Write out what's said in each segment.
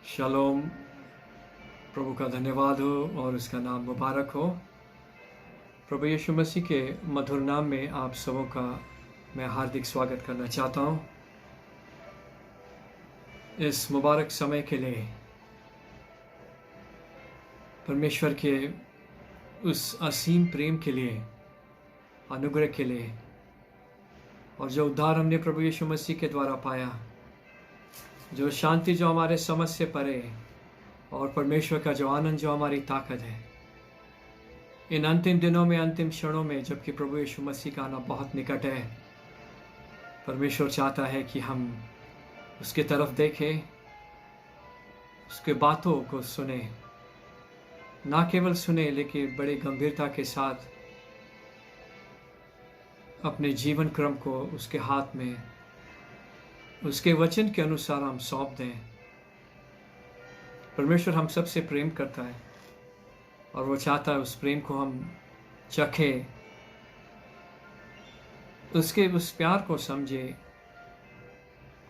Shalom. प्रभु का धन्यवाद हो और उसका नाम मुबारक हो। प्रभु यीशु मसीह के मधुर नाम में आप सबों का मैं हार्दिक स्वागत करना चाहता हूँ। इस मुबारक समय के लिए परमेश्वर के उस असीम प्रेम के लिए, अनुग्रह के लिए, और जो उद्धार हमने प्रभु यीशु मसीह के द्वारा पाया, जो शांति जो हमारे समझ से परे, और परमेश्वर का जो आनंद जो हमारी ताकत है, इन अंतिम दिनों में, अंतिम क्षणों में, जबकि प्रभु यीशु मसीह का आना बहुत निकट है, परमेश्वर चाहता है कि हम उसके तरफ देखें, उसके बातों को सुने, ना केवल सुने लेकिन बड़े गंभीरता के साथ अपने जीवन क्रम को उसके हाथ में, उसके वचन के अनुसार हम सौंप दें। परमेश्वर हम सबसे प्रेम करता है और वो चाहता है उस प्रेम को हम चखें, उसके उस प्यार को समझे,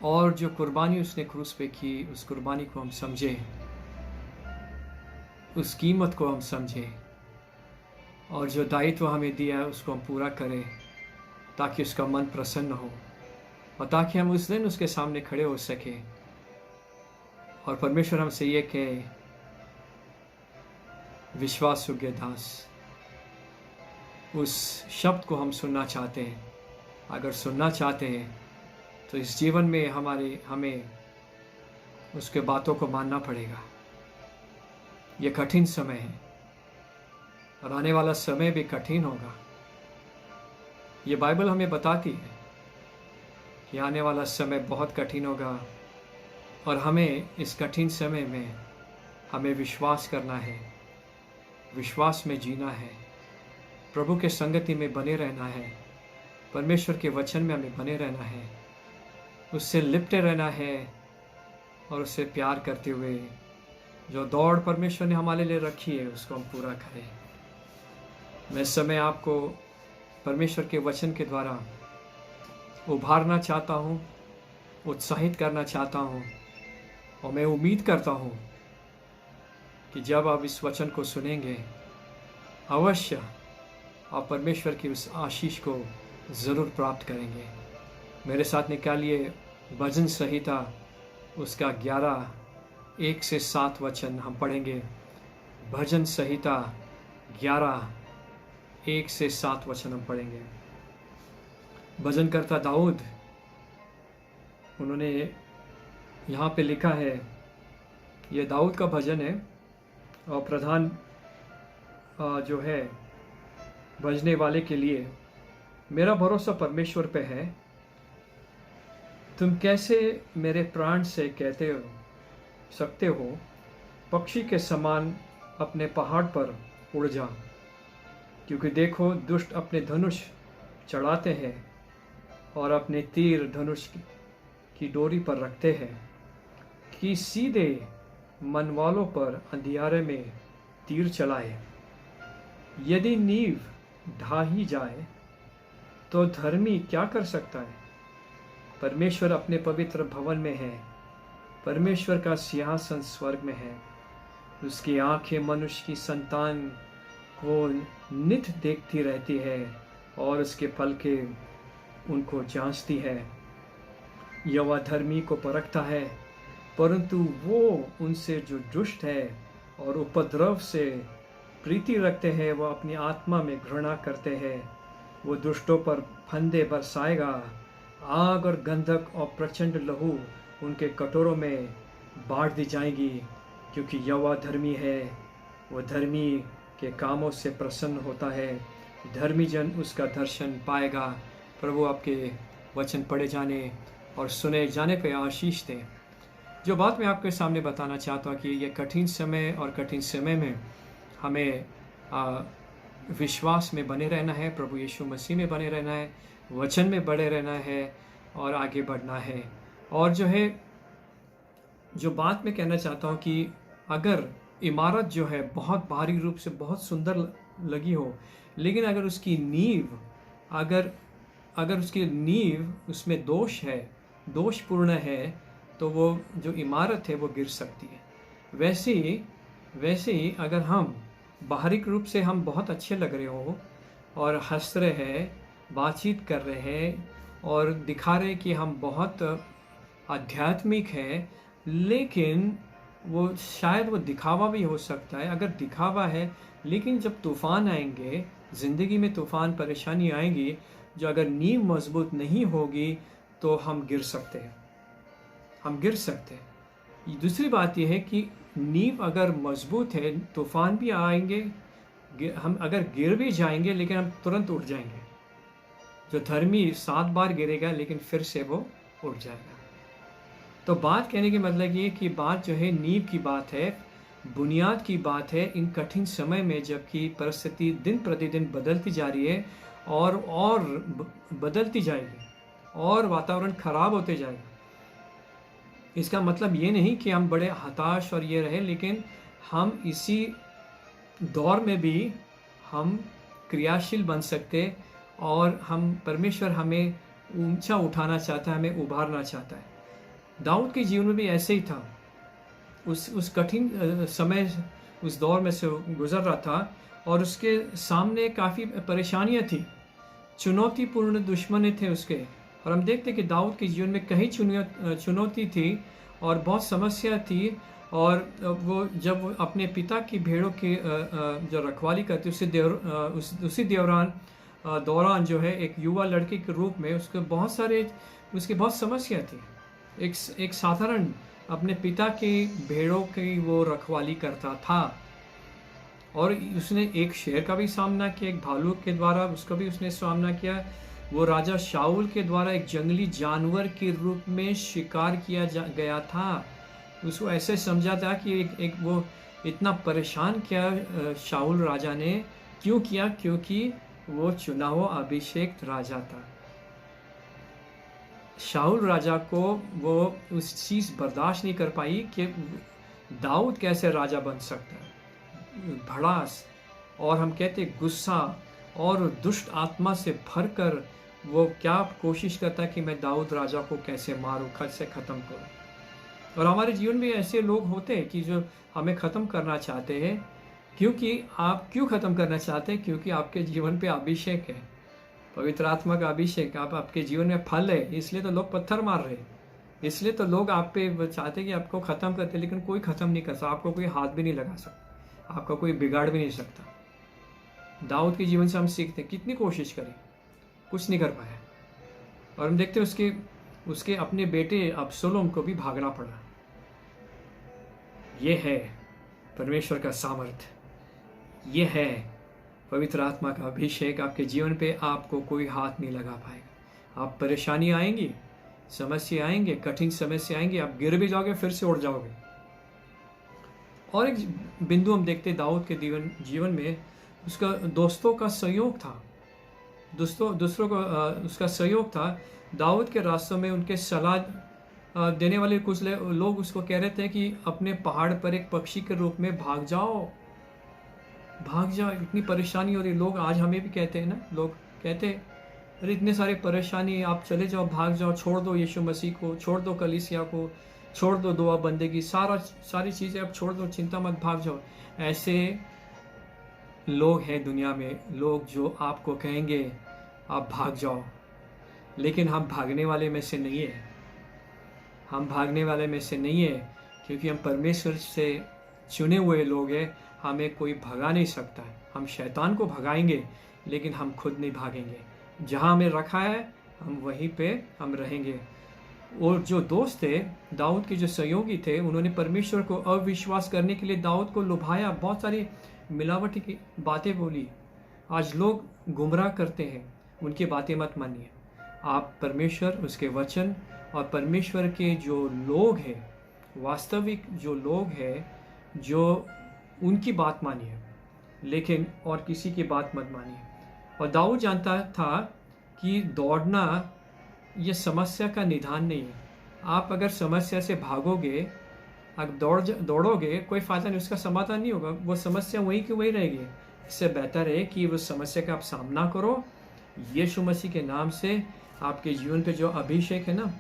और जो कुर्बानी उसने क्रूस पे की, उस कुर्बानी को हम समझें, उस कीमत को हम समझें, और जो दायित्व हमें दिया है उसको हम पूरा करें, ताकि उसका मन प्रसन्न हो और ताकि हम उस दिन उसके सामने खड़े हो सके। और परमेश्वर हमसे ये कहे, विश्वास योग्य दास, उस शब्द को हम सुनना चाहते हैं। अगर सुनना चाहते हैं तो इस जीवन में हमें उसके बातों को मानना पड़ेगा। ये कठिन समय है और आने वाला समय भी कठिन होगा। ये बाइबल हमें बताती है कि आने वाला समय बहुत कठिन होगा, और हमें इस कठिन समय में हमें विश्वास करना है, विश्वास में जीना है, प्रभु के संगति में बने रहना है, परमेश्वर के वचन में हमें बने रहना है, उससे लिपटे रहना है, और उससे प्यार करते हुए जो दौड़ परमेश्वर ने हमारे लिए रखी है उसको हम पूरा करें। मैं इस समय आपको परमेश्वर के वचन के द्वारा उभारना चाहता हूँ, उत्साहित करना चाहता हूँ, और मैं उम्मीद करता हूँ कि जब आप इस वचन को सुनेंगे, अवश्य आप परमेश्वर की उस आशीष को ज़रूर प्राप्त करेंगे। मेरे साथ निकालिए भजन संहिता, उसका 11 1 से 7 वचन हम पढ़ेंगे। भजन संहिता 11 1 से 7 वचन हम पढ़ेंगे। भजनकर्ता दाऊद, उन्होंने यहाँ पे लिखा है, ये दाऊद का भजन है, और प्रधान जो है भजने वाले के लिए, मेरा भरोसा परमेश्वर पे है, तुम कैसे मेरे प्राण से कहते हो सकते हो, पक्षी के समान अपने पहाड़ पर उड़ जा। क्योंकि देखो, दुष्ट अपने धनुष चढ़ाते हैं और अपने तीर धनुष की डोरी पर रखते हैं, कि सीधे मन वालों पर अंधियारे में तीर चलाए। यदि नींव ढा ही जाए तो धर्मी क्या कर सकता है। परमेश्वर अपने पवित्र भवन में है, परमेश्वर का सिंहासन स्वर्ग में है। उसकी आंखें मनुष्य की संतान को नित देखती रहती है, और उसके पलकें उनको जांचती है। यहोवा धर्मी को परखता है, परंतु वो उनसे जो दुष्ट है और उपद्रव से प्रीति रखते हैं, वह अपनी आत्मा में घृणा करते हैं। वो दुष्टों पर फंदे बरसाएगा, आग और गंधक और प्रचंड लहू उनके कटोरों में बांट दी जाएगी। क्योंकि यहोवा धर्मी है, वो धर्मी के कामों से प्रसन्न होता है, धर्मी जन उसका दर्शन पाएगा। प्रभु आपके वचन पढ़े जाने और सुने जाने पे आशीष दें। जो बात मैं आपके सामने बताना चाहता हूँ कि ये कठिन समय, और कठिन समय में हमें विश्वास में बने रहना है, प्रभु यीशु मसीह में बने रहना है, वचन में बड़े रहना है और आगे बढ़ना है। और जो बात मैं कहना चाहता हूँ कि अगर इमारत जो है बहुत बाहरी रूप से बहुत सुंदर लगी हो, लेकिन अगर उसकी नींव अगर उसकी नींव उसमें दोष है, दोषपूर्ण है, तो वो जो इमारत है वो गिर सकती है। वैसे ही अगर हम बाहरी रूप से हम बहुत अच्छे लग रहे हो और हंस रहे हैं, बातचीत कर रहे हैं और दिखा रहे हैं कि हम बहुत आध्यात्मिक हैं, लेकिन वो शायद वो दिखावा भी हो सकता है। अगर दिखावा है, लेकिन जब तूफ़ान आएंगे, ज़िंदगी में तूफ़ान परेशानी आएंगी, जो अगर नींव मजबूत नहीं होगी तो हम गिर सकते हैं, हम गिर सकते हैं। दूसरी बात यह है कि नींव अगर मजबूत है, तूफ़ान भी आएंगे, हम अगर गिर भी जाएंगे लेकिन हम तुरंत उठ जाएंगे। जो धर्मी 7 बार गिरेगा लेकिन फिर से वो उठ जाएगा। तो बात कहने की मतलब ये कि बात जो है नींव की बात है, बुनियाद की बात है। इन कठिन समय में जबकि परिस्थिति दिन प्रतिदिन बदलती जा रही है और बदलती जाएगी और वातावरण खराब होते जाएगा, इसका मतलब ये नहीं कि हम बड़े हताश और ये रहे, लेकिन हम इसी दौर में भी हम क्रियाशील बन सकते और हम परमेश्वर हमें ऊंचा उठाना चाहता है, हमें उभारना चाहता है। दाऊद के जीवन में भी ऐसे ही था। उस कठिन समय, उस दौर में से गुजर रहा था और उसके सामने काफ़ी परेशानियां थी, चुनौतीपूर्ण दुश्मन थे उसके। और हम देखते कि दाऊद के जीवन में कई चुनौती थी और बहुत समस्या थी। और वो जब वो अपने पिता की भेड़ों की जो रखवाली करते उसी दौरान जो है एक युवा लड़के के रूप में उसके बहुत समस्या थी। एक साधारण अपने पिता की भेड़ों की वो रखवाली करता था और उसने एक शेर का भी सामना किया, एक भालू के द्वारा उसका भी उसने सामना किया। वो राजा शाऊल के द्वारा एक जंगली जानवर के रूप में शिकार किया गया था। उसको ऐसे समझा था कि एक वो इतना परेशान किया शाऊल राजा ने, क्यों किया? क्योंकि वो चुना हुआ अभिषेक राजा था। शाऊल राजा को वो उस चीज़ बर्दाश्त नहीं कर पाई कि दाऊद कैसे राजा बन सकता है। भड़ास और हम कहते गुस्सा और दुष्ट आत्मा से भरकर वो क्या कोशिश करता है कि मैं दाऊद राजा को कैसे मारूं, कैसे ख़त्म करूं। और हमारे जीवन में ऐसे लोग होते हैं कि जो हमें ख़त्म करना चाहते हैं। क्योंकि आप क्यों ख़त्म करना चाहते हैं? क्योंकि आपके जीवन पे अभिषेक है, पवित्र आत्मा का अभिषेक आपके जीवन में फल है, इसलिए तो लोग पत्थर मार रहे हैं। इसलिए तो लोग आप पे चाहते हैं कि आपको ख़त्म करते, लेकिन कोई ख़त्म नहीं कर सकता, आपको कोई हाथ भी नहीं लगा सकता, आपका कोई बिगाड़ भी नहीं सकता। दाऊद के जीवन से हम सीखते हैं, कितनी कोशिश करें, कुछ नहीं कर पाया। और हम देखते हैं उसके अपने बेटे अबसलोम को भी भागना पड़ा। ये है परमेश्वर का सामर्थ्य, ये है पवित्र आत्मा का अभिषेक। आपके जीवन पे आपको कोई हाथ नहीं लगा पाएगा। आप परेशानी आएंगी, समस्या आएंगे, कठिन समस्या आएंगे, आप गिर भी जाओगे, फिर से उठ जाओगे। और एक बिंदु हम देखते दाऊद के जीवन में उसका दोस्तों का सहयोग था। दूसरों को उसका सहयोग था। दाऊद के रास्तों में उनके सलाह देने वाले कुछ लोग उसको कह रहे थे कि अपने पहाड़ पर एक पक्षी के रूप में भाग जाओ, इतनी परेशानी हो रही। लोग आज हमें भी कहते हैं ना, लोग कहते अरे इतने सारे परेशानी, आप चले जाओ, भाग जाओ, छोड़ दो यीशु मसीह को, छोड़ दो कलीसिया को, छोड़ दो दुआ बंदेगी, सारी चीज़ें आप छोड़ दो, चिंता मत, भाग जाओ। ऐसे लोग हैं दुनिया में, लोग जो आपको कहेंगे आप भाग जाओ, लेकिन हम भागने वाले में से नहीं है। हम भागने वाले में से नहीं है, क्योंकि हम परमेश्वर से चुने हुए लोग हैं। हमें कोई भगा नहीं सकता है। हम शैतान को भगाएंगे, लेकिन हम खुद नहीं भागेंगे। जहाँ हमें रखा है हम वहीं पे हम रहेंगे। और जो दोस्त थे दाऊद के, जो सहयोगी थे, उन्होंने परमेश्वर को अविश्वास करने के लिए दाऊद को लुभाया, बहुत सारी मिलावटी की बातें बोली। आज लोग गुमराह करते हैं, उनकी बातें मत मानिए। आप परमेश्वर, उसके वचन और परमेश्वर के जो लोग हैं, वास्तविक जो लोग हैं, जो उनकी बात मानिए, लेकिन और किसी की बात मत मानिए। और दाऊद जानता था कि दौड़ना ये समस्या का निदान नहीं है। आप अगर समस्या से भागोगे, अगर दौड़ोगे, कोई फ़ायदा नहीं, उसका समाधान नहीं होगा, वो समस्या वहीं की वहीं रहेगी। इससे बेहतर है कि वो समस्या का आप सामना करो यीशु मसीह के नाम से। आपके जीवन पे जो अभिषेक है ना,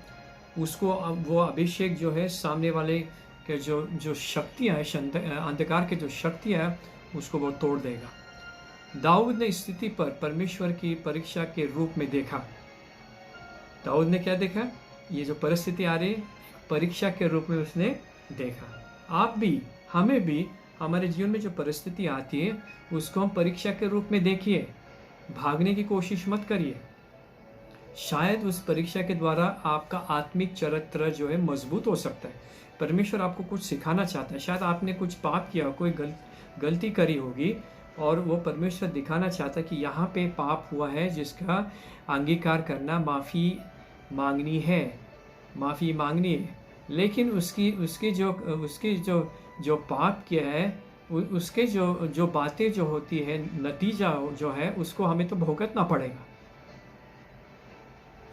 उसको, वो अभिषेक जो है सामने वाले के जो शक्तियाँ हैं, अंधकार की जो शक्तियाँ है, उसको वो तोड़ देगा। दाऊद ने स्थिति पर परमेश्वर की परीक्षा के रूप में देखा। दाऊद ने क्या देखा? ये जो परिस्थिति आ रही है, परीक्षा के रूप में उसने देखा। आप भी, हमें भी, हमारे जीवन में जो परिस्थिति आती है उसको हम परीक्षा के रूप में देखिए। भागने की कोशिश मत करिए। शायद उस परीक्षा के द्वारा आपका आत्मिक चरित्र जो है मजबूत हो सकता है। परमेश्वर आपको कुछ सिखाना चाहता है। शायद आपने कुछ पाप किया, कोई गलती करी होगी, और वो परमेश्वर दिखाना चाहता है कि यहाँ पे पाप हुआ है जिसका अंगीकार करना, माफ़ी मांगनी है। लेकिन उसके जो पाप किया है, उसके जो बातें जो होती है, नतीजा जो है, उसको हमें तो भुगतना पड़ेगा।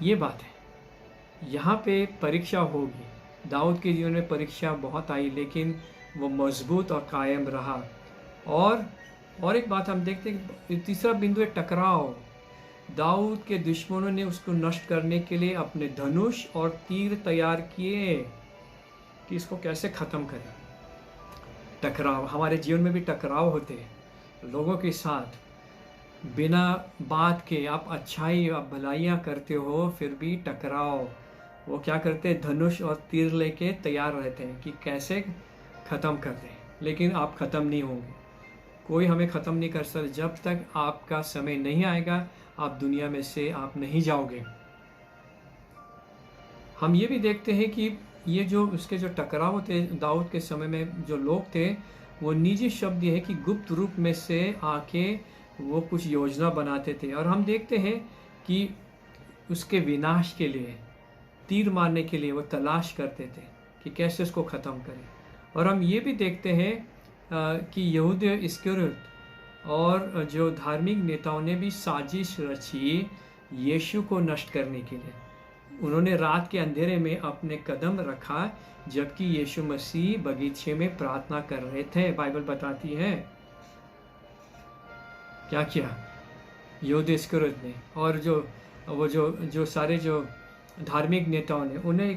ये बात है। यहाँ पे परीक्षा होगी। दाऊद के जीवन में परीक्षा बहुत आई, लेकिन वो मजबूत और कायम रहा। और एक बात हम देखते हैं, तीसरा बिंदु है टकराव। दाऊद के दुश्मनों ने उसको नष्ट करने के लिए अपने धनुष और तीर तैयार किए कि इसको कैसे ख़त्म करें। टकराव, हमारे जीवन में भी टकराव होते हैं लोगों के साथ। बिना बात के आप अच्छाई, आप भलाइयाँ करते हो, फिर भी टकराव। वो क्या करते हैं? धनुष और तीर लेके तैयार रहते हैं कि कैसे ख़त्म कर दें, लेकिन आप ख़त्म नहीं होंगे। कोई हमें ख़त्म नहीं कर सकता। जब तक आपका समय नहीं आएगा, आप दुनिया में से आप नहीं जाओगे। हम ये भी देखते हैं कि ये जो उसके जो टकराव होते, दाऊद के समय में जो लोग थे, वो निजी शब्द ये है कि गुप्त रूप में से आके वो कुछ योजना बनाते थे। और हम देखते हैं कि उसके विनाश के लिए, तीर मारने के लिए वो तलाश करते थे कि कैसे उसको ख़त्म करें। और हम ये भी देखते हैं कि यहूदा इस्करियोत और जो धार्मिक नेताओं ने भी साजिश रची यीशु को नष्ट करने के लिए। उन्होंने रात के अंधेरे में अपने कदम रखा, जबकि यीशु मसीह बगीचे में प्रार्थना कर रहे थे। बाइबल बताती है क्या किया यहूदा इस्करियोत ने, और जो सारे जो धार्मिक नेताओं ने, उन्हें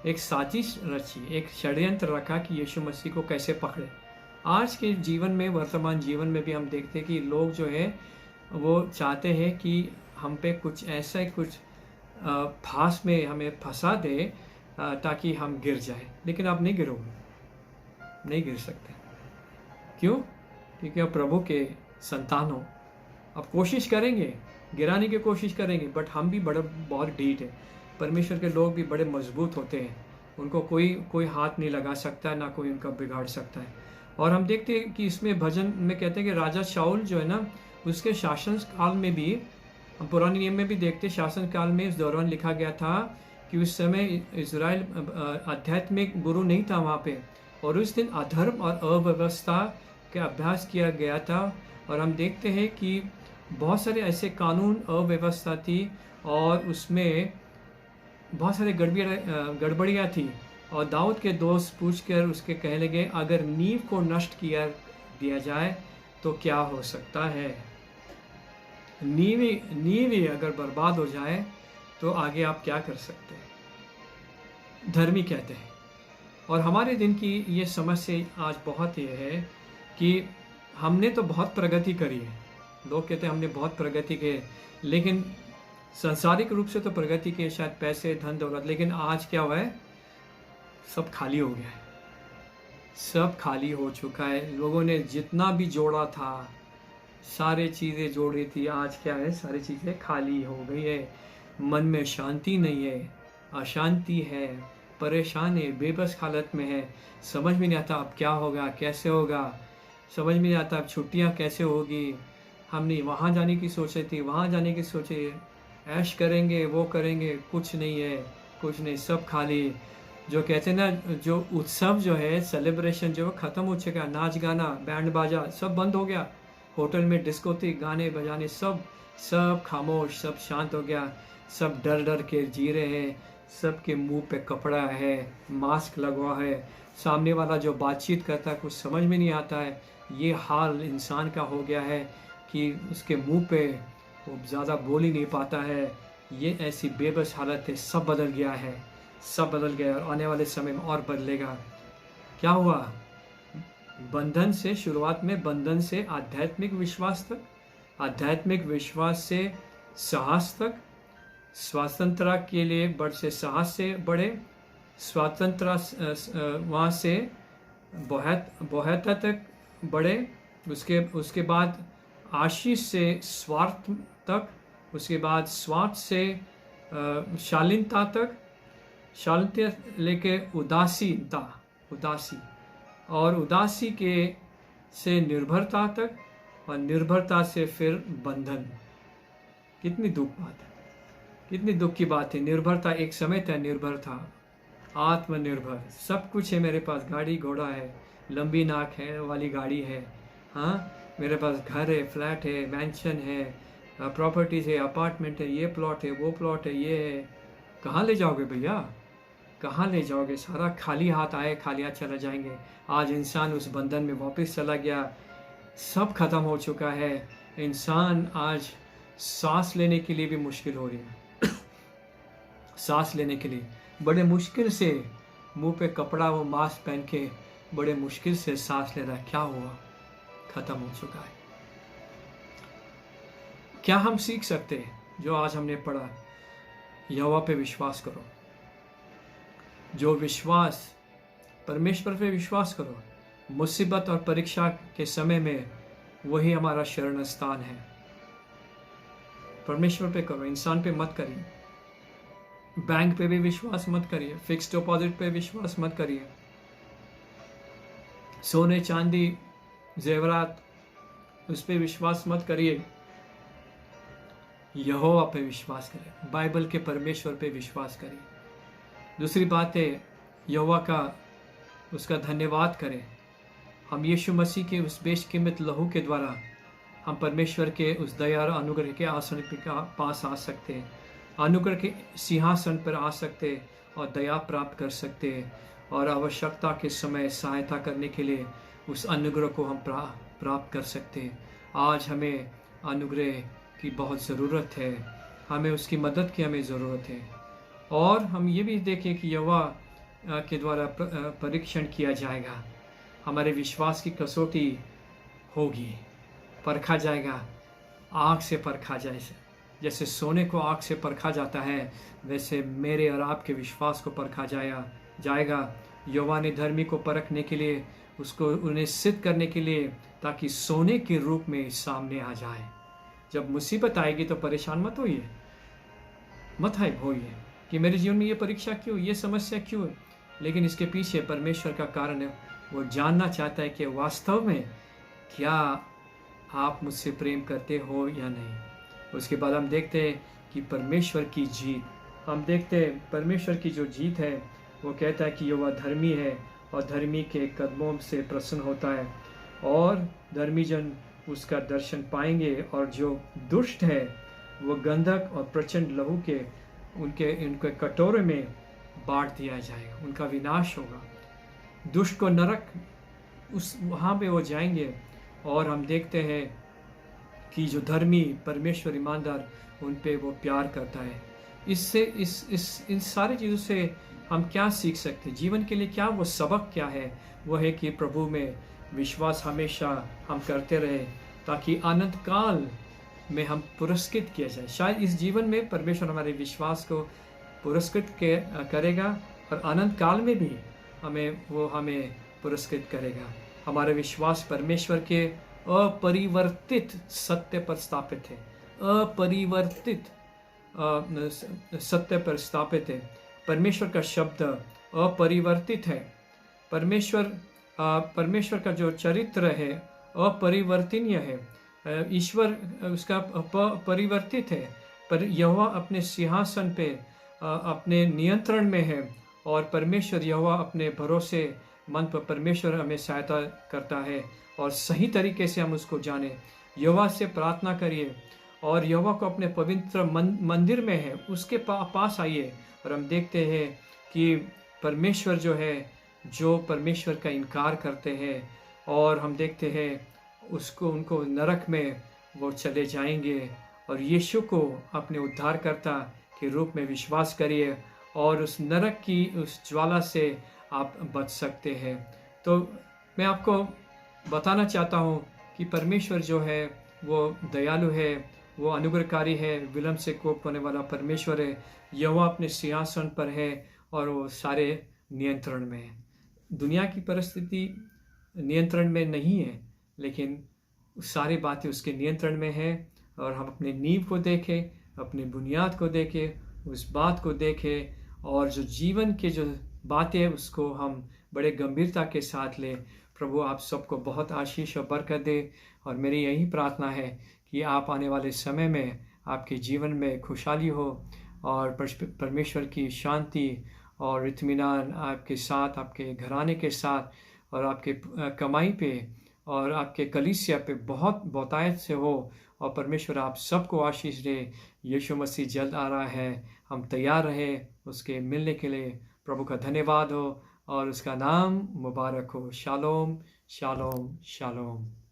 एक साजिश रची, एक षड्यंत्र रखा कि यीशु मसीह को कैसे पकड़े। आज के जीवन में, वर्तमान जीवन में भी हम देखते हैं कि लोग जो है वो चाहते हैं कि हम पे कुछ ऐसा कुछ फांस में हमें फंसा दे ताकि हम गिर जाए। लेकिन आप नहीं गिरोगे, नहीं गिर सकते। क्यों? क्योंकि आप प्रभु के संतान हो। आप कोशिश करेंगे, गिराने की कोशिश करेंगे, बट हम भी बहुत ढीठ है। परमेश्वर के लोग भी बड़े मजबूत होते हैं। उनको कोई हाथ नहीं लगा सकता, ना कोई उनका बिगाड़ सकता है। और हम देखते हैं कि इसमें भजन में कहते हैं कि राजा शाऊल जो है ना, उसके शासन काल में भी, हम पुराने नियम में भी देखते, शासन काल में इस दौरान लिखा गया था कि उस समय इजराइल आध्यात्मिक गुरु नहीं था वहाँ पे, और उस दिन अधर्म और अव्यवस्था का अभ्यास किया गया था। और हम देखते हैं कि बहुत सारे ऐसे कानून, अव्यवस्था थी, और उसमें बहुत सारे गड़बड़ियाँ थी। और दाऊद के दोस्त पूछकर उसके कहने लगे, अगर नींव को नष्ट किया दिया जाए तो क्या हो सकता है? नींव ही अगर बर्बाद हो जाए तो आगे आप क्या कर सकते हैं? धर्मी कहते हैं। और हमारे दिन की ये समस्या आज बहुत ये है कि हमने तो बहुत प्रगति करी है। लोग कहते हैं हमने बहुत प्रगति की, लेकिन सांसारिक रूप से तो प्रगति की, शायद पैसे, धन दौलत, लेकिन आज क्या हुआ है? सब खाली हो गया है। सब खाली हो चुका है। लोगों ने जितना भी जोड़ा था, सारे चीज़ें जोड़ी थी, आज क्या है? सारी चीज़ें खाली हो गई है। मन में शांति नहीं है, अशांति है, परेशान है, बेबस हालत में है। समझ में नहीं आता अब क्या होगा, कैसे होगा। समझ में नहीं आता अब छुट्टियां कैसे होगी। हमने वहाँ जाने की सोची थी, वहाँ जाने की सोचे, ऐश करेंगे, वो करेंगे, कुछ नहीं है, कुछ नहीं, सब खाली। जो कहते हैं ना, जो उत्सव जो है, सेलिब्रेशन जो ख़त्म हो चुका, नाच गाना, बैंड बाजा सब बंद हो गया। होटल में डिस्को थी, गाने बजाने सब खामोश, सब शांत हो गया। सब डर डर के जी रहे हैं। सबके मुंह पे कपड़ा है, मास्क लगवा है। सामने वाला जो बातचीत करता है कुछ समझ में नहीं आता है। ये हाल इंसान का हो गया है कि उसके मुंह पे वो ज़्यादा बोल ही नहीं पाता है। ये ऐसी बेबस हालत है। सब बदल गया है, सब बदल गया, और आने वाले समय में और बदलेगा। क्या हुआ? बंधन से, शुरुआत में बंधन से आध्यात्मिक विश्वास तक, आध्यात्मिक विश्वास से साहस तक, स्वतंत्रता के लिए बढ़ से साहस से बढ़े, स्वतंत्रता वहाँ से बहुता तक बढ़े, उसके बाद आशीष से स्वार्थ तक, उसके बाद स्वार्थ से शालीनता तक, शालीनता लेके उदासी और उदासी के से निर्भरता तक, और निर्भरता से फिर बंधन। कितनी दुख बात है, कितनी दुख की बात है। निर्भरता एक समय था, निर्भर था, आत्मनिर्भर, सब कुछ है मेरे पास, गाड़ी घोड़ा है, लंबी नाक है वाली गाड़ी है, हाँ मेरे पास घर है, फ्लैट है, मैंशन है, प्रॉपर्टीज है, अपार्टमेंट है, ये प्लॉट है, वो प्लॉट है, ये है। कहाँ ले जाओगे भैया, कहाँ ले जाओगे? सारा खाली हाथ आए, खाली हाथ चला जाएंगे। आज इंसान उस बंधन में वापस चला गया, सब खत्म हो चुका है। इंसान आज सांस लेने के लिए भी मुश्किल हो रही है सांस लेने के लिए बड़े मुश्किल से, मुंह पे कपड़ा वो मास्क पहन के बड़े मुश्किल से सांस ले रहा है। क्या हुआ? खत्म हो चुका है। क्या हम सीख सकते हैं जो आज हमने पढ़ा? यहोवा पे विश्वास करो, जो विश्वास, परमेश्वर पे विश्वास करो। मुसीबत और परीक्षा के समय में वही हमारा शरण स्थान है। परमेश्वर पे करो, इंसान पे मत करिए। बैंक पे भी विश्वास मत करिए, फिक्स्ड डिपॉजिट पे विश्वास मत करिए, सोने चांदी जेवरात उस पे विश्वास मत करिए। यहोवा पे विश्वास करें, बाइबल के परमेश्वर पे विश्वास करिए। दूसरी बात है, यहोवा का, उसका धन्यवाद करें। हम यीशु मसीह के उस बेशकीमत लहू के द्वारा हम परमेश्वर के उस दया और अनुग्रह के आसन के पास आ सकते हैं, अनुग्रह के सिंहासन पर आ सकते और दया प्राप्त कर सकते हैं, और आवश्यकता के समय सहायता करने के लिए उस अनुग्रह को हम प्राप्त कर सकते हैं। आज हमें अनुग्रह की बहुत ज़रूरत है, हमें उसकी मदद की हमें ज़रूरत है। और हम ये भी देखें कि यहोवा के द्वारा परीक्षण किया जाएगा, हमारे विश्वास की कसौटी होगी, परखा जाएगा, आग से परखा जाए। जैसे सोने को आग से परखा जाता है, वैसे मेरे और आपके विश्वास को परखा जाएगा। यहोवा ने धर्मी को परखने के लिए, उसको उन्हें सिद्ध करने के लिए, ताकि सोने के रूप में सामने आ जाए। जब मुसीबत आएगी तो परेशान मत होइए, मत होइए कि मेरे जीवन में ये परीक्षा क्यों, ये समस्या क्यों है। लेकिन इसके पीछे परमेश्वर का कारण है, वो जानना चाहता है कि वास्तव में क्या आप मुझसे प्रेम करते हो या नहीं। उसके बाद हम देखते हैं कि परमेश्वर की जीत, हम देखते हैं परमेश्वर की जो जीत है, वो कहता है कि यहोवा धर्मी है और धर्मी के कदमों से प्रसन्न होता है, और धर्मी जन उसका दर्शन पाएंगे, और जो दुष्ट है वो गंधक और प्रचंड लहू के उनके कटोरे में बांट दिया जाएगा, उनका विनाश होगा। दुष्ट को नरक, उस वहाँ पे वो जाएंगे। और हम देखते हैं कि जो धर्मी परमेश्वर ईमानदार, उन पे वो प्यार करता है। इससे इन सारी चीज़ों से हम क्या सीख सकते हैं? जीवन के लिए क्या वो सबक क्या है? वो है कि प्रभु में विश्वास हमेशा हम करते रहे, ताकि अनंत काल में हम पुरस्कृत किया जाए। शायद इस जीवन में परमेश्वर हमारे विश्वास को पुरस्कृत करेगा, और अनंत काल में भी हमें पुरस्कृत करेगा। हमारा विश्वास परमेश्वर के अपरिवर्तित सत्य पर स्थापित है, अपरिवर्तित सत्य पर स्थापित है। परमेश्वर का शब्द अपरिवर्तित है। परमेश्वर का जो चरित्र है अपरिवर्तनीय है। ईश्वर उसका परिवर्तित है, पर यहोवा अपने सिंहासन पे अपने नियंत्रण में है, और परमेश्वर यहोवा अपने भरोसे मन पर परमेश्वर हमें सहायता करता है, और सही तरीके से हम उसको जाने। यहोवा से प्रार्थना करिए, और यहोवा को अपने पवित्र मंदिर में है उसके पास आइए। और हम देखते हैं कि परमेश्वर जो परमेश्वर का इनकार करते हैं, और हम देखते हैं उनको नरक में वो चले जाएंगे। और यीशु को अपने उद्धारकर्ता के रूप में विश्वास करिए, और उस नरक की उस ज्वाला से आप बच सकते हैं। तो मैं आपको बताना चाहता हूँ कि परमेश्वर जो है वो दयालु है, वो अनुग्रहकारी है, विलम्ब से कोप होने वाला परमेश्वर है। यहोवा अपने सिंहासन पर है और वो सारे नियंत्रण में है। दुनिया की परिस्थिति नियंत्रण में नहीं है, लेकिन सारी बातें उसके नियंत्रण में है। और हम अपने नींव को देखें, अपने बुनियाद को देखें, उस बात को देखें और जो जीवन के जो बातें हैं उसको हम बड़े गंभीरता के साथ लें। प्रभु आप सबको बहुत आशीष और बरकत दे। और मेरी यही प्रार्थना है कि आप आने वाले समय में आपके जीवन में खुशहाली हो और परमेश्वर की शांति और इत्मीनान आपके साथ, आपके घराने के साथ और आपके कमाई पे और आपके कलीसिया पे बहुत बहुतायत से हो। और परमेश्वर आप सबको आशीष दे। यीशु मसीह जल्द आ रहा है, हम तैयार रहे उसके मिलने के लिए। प्रभु का धन्यवाद हो और उसका नाम मुबारक हो। Shalom shalom shalom.